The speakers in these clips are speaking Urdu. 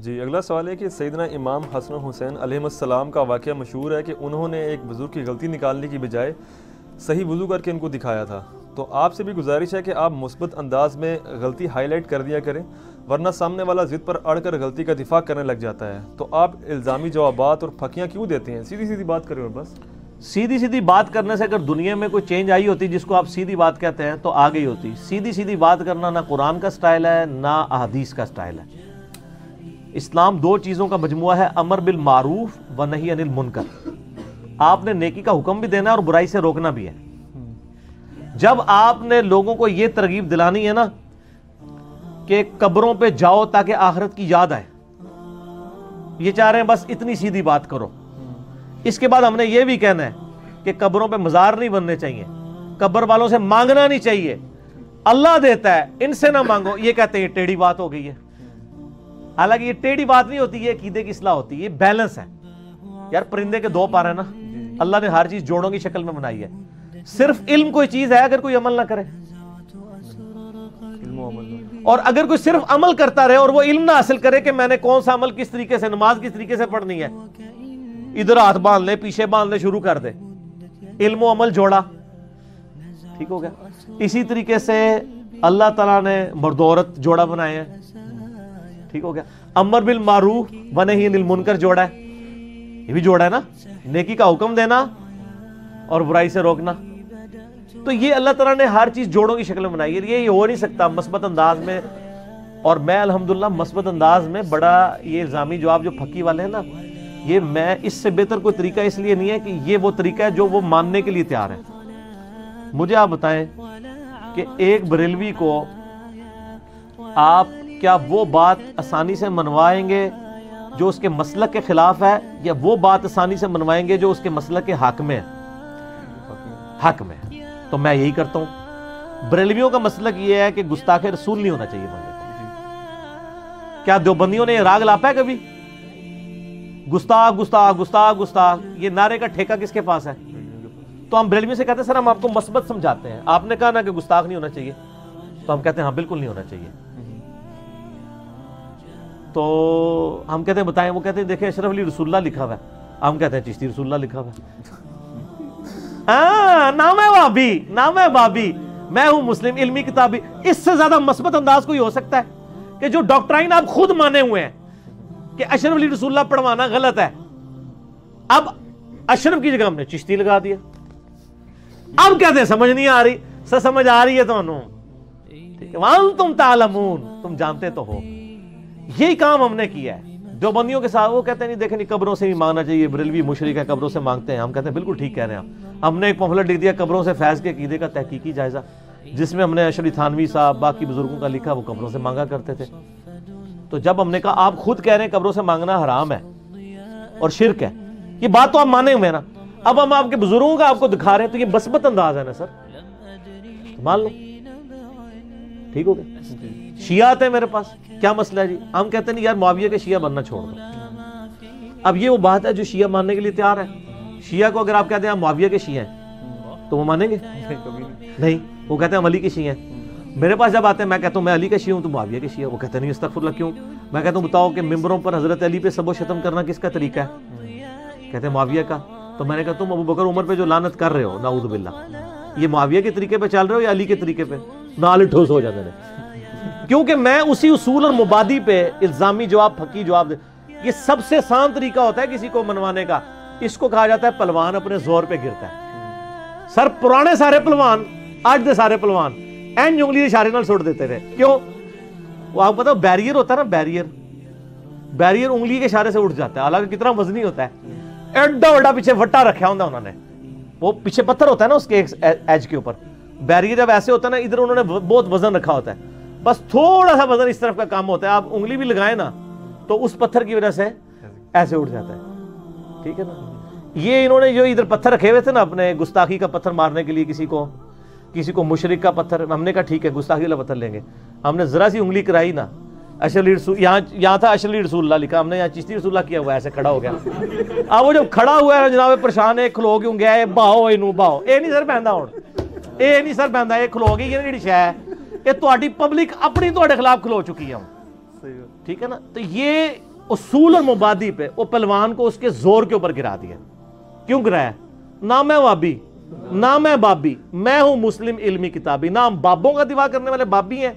جی اگلا سوال ہے کہ سیدنا امام حسن و حسین علیہ السلام کا واقعہ مشہور ہے کہ انہوں نے ایک بزرگ کی غلطی نکالنے کی بجائے صحیح وضو کر کے ان کو دکھایا تھا، تو آپ سے بھی گزارش ہے کہ آپ مثبت انداز میں غلطی ہائی لائٹ کر دیا کریں، ورنہ سامنے والا ضد پر اڑ کر غلطی کا دفاع کرنے لگ جاتا ہے، تو آپ الزامی جوابات اور پھکیاں کیوں دیتے ہیں؟ سیدھی سیدھی بات کریں اور بس۔ سیدھی سیدھی بات کرنے سے اگر دنیا میں کوئی چینج آئی ہوتی جس کو آپ سیدھی بات کہتے ہیں تو آ گئی ہوتی۔ سیدھی سیدھی بات کرنا نہ قرآن کا سٹائل ہے نہ احادیث کا سٹائل ہے۔ اسلام دو چیزوں کا مجموعہ ہے، امر بالمعروف و نہی عن المنکر۔ آپ نے نیکی کا حکم بھی دینا ہے اور برائی سے روکنا بھی ہے۔ جب آپ نے لوگوں کو یہ ترغیب دلانی ہے نا کہ قبروں پہ جاؤ تاکہ آخرت کی یاد آئے، یہ چاہ رہے ہیں بس اتنی سیدھی بات کرو۔ اس کے بعد ہم نے یہ بھی کہنا ہے کہ قبروں پہ مزار نہیں بننے چاہیے، قبر والوں سے مانگنا نہیں چاہیے، اللہ دیتا ہے ان سے نہ مانگو۔ یہ کہتے ہیں یہ ٹیڑھی بات ہو گئی ہے، حالانکہ یہ ٹیڑھی بات نہیں ہوتی، یہ عقیدے کی اصلاح ہوتی ہے، یہ بیلنس ہے۔ یار پرندے کے دو پر ہیں نا، اللہ نے ہر چیز جوڑوں کی شکل میں بنائی ہے۔ صرف علم کوئی چیز ہے اگر کوئی عمل نہ کرے، اور اگر کوئی صرف عمل کرتا رہے اور وہ علم نہ حاصل کرے کہ میں نے کون سا عمل کس طریقے سے، نماز کس طریقے سے پڑھنی ہے، ادھر ہاتھ باندھ لے پیچھے باندھ لے شروع کر دے، علم و عمل جوڑا، ٹھیک ہو گیا۔ اسی طریقے سے اللہ تعالیٰ نے مرد و عورت جوڑا بنائے ہیں، ٹھیک ہو گیا۔ امر بالمعروف و نہی عن المنکر جوڑا ہے، یہ بھی جوڑا ہے نا، نیکی کا حکم دینا اور برائی سے روکنا۔ تو یہ اللہ تعالیٰ نے ہر چیز جوڑوں کی شکل میں بنائی ہے، یہ ہو نہیں سکتا مثبت انداز میں۔ اور میں الحمدللہ مثبت انداز میں بڑا یہ الزامی جواب جو پھکی والے ہیں نا، یہ میں اس سے بہتر کوئی طریقہ اس لیے نہیں ہے کہ یہ وہ طریقہ ہے جو وہ ماننے کے لیے تیار ہے۔ مجھے آپ بتائیں کہ ایک بریلوی کو آپ کیا وہ بات آسانی سے منوائیں گے جو اس کے مسلک کے خلاف ہے، یا وہ بات آسانی سے منوائیں گے جو اس کے مسلک کے حق میں ہے؟ حق میں۔ تو میں یہی کرتا ہوں۔ بریلویوں کا مسلک یہ ہے کہ گستاخ رسول نہیں ہونا چاہیے بندے کو۔ کیا دیوبندیوں نے یہ راگ لاپا ہے کبھی؟ گستاخ گستاخ گستاخ گستاخ، یہ نعرے کا ٹھیکہ کس کے پاس ہے؟ تو ہم بریلویوں سے کہتے ہیں سر ہم آپ کو مثبت سمجھاتے ہیں، آپ نے کہا نا کہ گستاخ نہیں ہونا چاہیے، تو ہم کہتے ہیں ہاں بالکل نہیں ہونا چاہیے۔ تو ہم کہتے ہیں بتائیں، وہ کہتے ہیں دیکھیں اشرف علی رسول اللہ لکھا ہوا ہے، ہم کہتے ہیں چشتی رسول اللہ لکھا ہوا ہے۔ ہاں نام ہے بابی، نام ہے بابی، میں ہوں مسلم علمی کتابی۔ اس سے زیادہ مثبت انداز کوئی ہو سکتا ہے کہ جو ڈاکٹرائن آپ خود مانے ہوئے ہیں کہ اشرف علی رسول اللہ پڑھوانا غلط ہے، اب اشرف کی جگہ ہم نے چشتی لگا دیا، اب کہتے ہیں سمجھ نہیں آ رہی، سمجھ آ رہی ہے تو وَأَنْتُمْ تَعْلَمُونَ، تم جانتے تو ہو۔ یہی کام ہم نے کیا ہے دیوبندیوں کے ساتھ۔ وہ کہتے ہیں نہیں دیکھیں نہیں قبروں سے ہی مانگنا چاہیے، بریلوی مشرک ہے قبروں سے مانگتے ہیں، ہم کہتے ہیں بالکل ٹھیک کہہ رہے ہیں۔ ہم نے ایک پمفلٹ لکھ دیا قبروں سے فیض کے عقیدے کا تحقیقی جائزہ، جس میں ہم نے اشرف تھانوی صاحب باقی بزرگوں کا لکھا، وہ قبروں سے مانگا کرتے تھے۔ تو جب ہم نے کہا آپ خود کہہ رہے ہیں قبروں سے مانگنا حرام ہے اور شرک ہے، یہ بات تو آپ مانے ہوئے نا، اب ہم آپ کے بزرگوں کا آپ کو دکھا رہے ہیں، تو یہ مثبت انداز ہے نا سر، مان لو، ٹھیک ہو گیا۔ شیعہ آتے ہیں میرے پاس، کیا مسئلہ ہے جی؟ ہم کہتے ہیں نہیں یار معاویہ کے شیعہ بننا چھوڑ دو۔ اب یہ وہ بات ہے جو شیعہ ماننے کے لیے تیار ہے۔ شیعہ کو اگر آپ کہتے ہیں ہم معاویہ کے شیعہ ہیں تو وہ مانیں گے؟ نہیں، وہ کہتے ہیں ہم علی کے شیعہ ہیں۔ میرے پاس جب آتے ہیں میں کہتا ہوں میں علی کا شیعہ ہوں تو معاویہ کے شیعہ، وہ کہتے ہیں نہیں استغفر اللہ کیوں؟ میں کہتا ہوں بتاؤ کہ ممبروں پر حضرت علی پہ سب و شتم کرنا کس کا طریقہ ہے؟ کہتے ہیں معاویہ کا۔ تو میں نے کہا تم ابو بکر عمر پہ جو لعنت کر رہے ہو نعوذ باللہ، یہ معاویہ کے طریقے پہ چل رہے ہو یا علی کے طریقے پہ؟ نال ٹھوس ہو جاتے ہیں، کیونکہ میں اسی اصول اور مبادی پہ الزامی جواب پھکی جواب دے۔ یہ سب سے آسان طریقہ ہوتا ہے کسی کو منوانے کا، اس کو کہا جاتا ہے پلوان اپنے زور پہ گرتا ہے۔ سر پرانے سارے پلوان آج دے سارے پلوان این جنگلی اشارے نال سٹ دیتے رہے، کیوں؟ وہ آپ پتا بیریئر ہوتا ہے نا، بیریئر انگلی کے اشارے سے اٹھ جاتا ہے، حالانکہ کتنا وزنی ہوتا ہے، ایڈا بڑا پیچھے وٹا رکھا ہوتا ہے انہوں نے، وہ پیچھے پتھر ہوتا ہے نا اس کے ایج کے اوپر، بیریئر جب ایسے ہوتا ہے نا ادھر انہوں نے بہت وزن رکھا ہوتا ہے، بس تھوڑا سا وزن اس طرف کا کام ہوتا ہے، آپ انگلی بھی لگائیں نا تو اس پتھر کی وجہ سے ایسے اٹھ جاتا ہے، ٹھیک ہے نا۔ یہ انہوں نے جو ادھر پتھر رکھے ہوئے تھے نا اپنے گستاخی کا پتھر مارنے کے لیے، کسی کو مشرک کا پتھر، ہم نے کہا ٹھیک ہے گستاخی والا پتھر لیں گے، ہم نے ذرا سی انگلی کرائی نا، اشرف علی رسول یہاں تھا اشرف علی رسول اللہ لکھا، ہم نے یہاں چشتی رسول اللہ کیا ہوا، ایسے کھڑا ہو گیا۔ اب وہ جب کھڑا ہوا ہے جناب پریشان ہے، کھلو کیوں گیا ہے، باہو اینو باہو، اے نہیں سر بہندا ہون، اے نہیں سر بہندا، اے کھلو گئی یہ جڑی شے ہے، یہ تہاڈی پبلک اپنی تہاڈے خلاف کھلو چکی ہے۔ ٹھیک ہے نا. تو یہ اصول اور مبادی پہ وہ پہلوان کو اس کے زور کے اوپر گرا دیا. کیوں گرایا؟ نہ میں وابی نہ میں بابی، میں ہوں مسلم علمی کتابی. نہ ہم بابوں کا دفاع کرنے والے بابی ہیں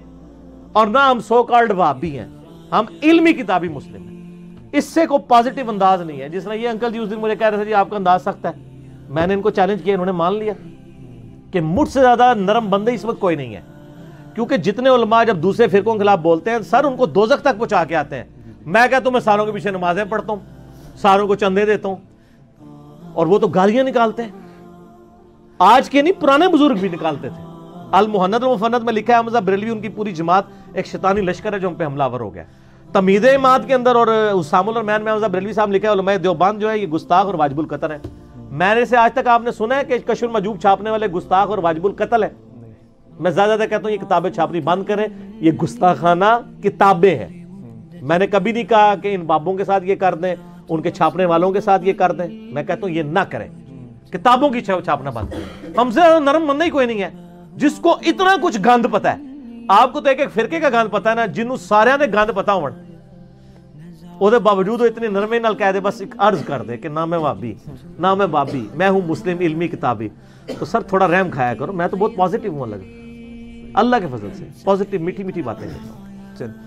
اور نہ ہم سو کالڈ وابی ہیں، ہم علمی کتابی مسلم ہیں. اس سے کوئی پازیٹیو انداز نہیں ہے. جس طرح یہ انکل جی اس دن مجھے کہہ رہے تھے جی آپ کا انداز سخت ہے، میں نے ان کو چیلنج کیا، انہوں نے مان لیا کہ مجھ سے زیادہ نرم بندے اس وقت کوئی نہیں ہے. کیونکہ جتنے علماء جب دوسرے فرقوں کے خلاف بولتے ہیں سر ان کو دوزخ تک پہنچا کے آتے ہیں. میں کہتا ہوں میں ساروں کے پیچھے نمازیں پڑھتا ہوں، ساروں کو چندے دیتا ہوں، اور وہ تو گالیاں نکالتے ہیں. آج کے نہیں، پرانے بزرگ بھی نکالتے تھے. المحند المفند میں لکھا ہے حمزہ بریلوی ان کی پوری جماعت ایک شیطانی لشکر ہے جو ہم پہ حملہ آور ہو گیا. تمہید اماد کے اندر اور اسام الرحمن میں حمزہ بریلوی صاحب لکھا ہے علماء دیوبند جو ہے یہ گستاخ اور واجب القتل ہے. میں نے سے آج تک آپ نے سنا ہے کہ کشف المجوب چھاپنے والے گستاخ اور واجب القتل ہے؟ میں زیادہ کہتا ہوں یہ کتابیں چھاپنی بند کریں، یہ گستاخانہ کتابیں ہیں. میں نے کبھی نہیں کہا کہ ان بابوں کے ساتھ یہ کر دیں، ان کے چھاپنے والوں کے ساتھ یہ کر دیں. میں کہتا ہوں یہ نہ کریں، کتابوں کی چھاپنا بند کریں. ہم سے نرم بندہ ہی کوئی نہیں ہے جس کو اتنا کچھ گند پتا ہے. آپ کو تو ایک ایک فرقے کا گند پتا ہے نا، جنہوں سارے نے گند پتا ہو وہ دے باوجود وہ اتنے نرمے نال کہہ دے، بس ایک عرض کر دے کہ نہ میں وابی نہ میں بابی، میں ہوں مسلم علمی کتابی. تو سر تھوڑا رحم کھایا کرو. میں تو بہت پازیٹیو ہوں، اللہ کے فضل سے پازیٹیو میٹھی میٹھی باتیں کرتا ہوں.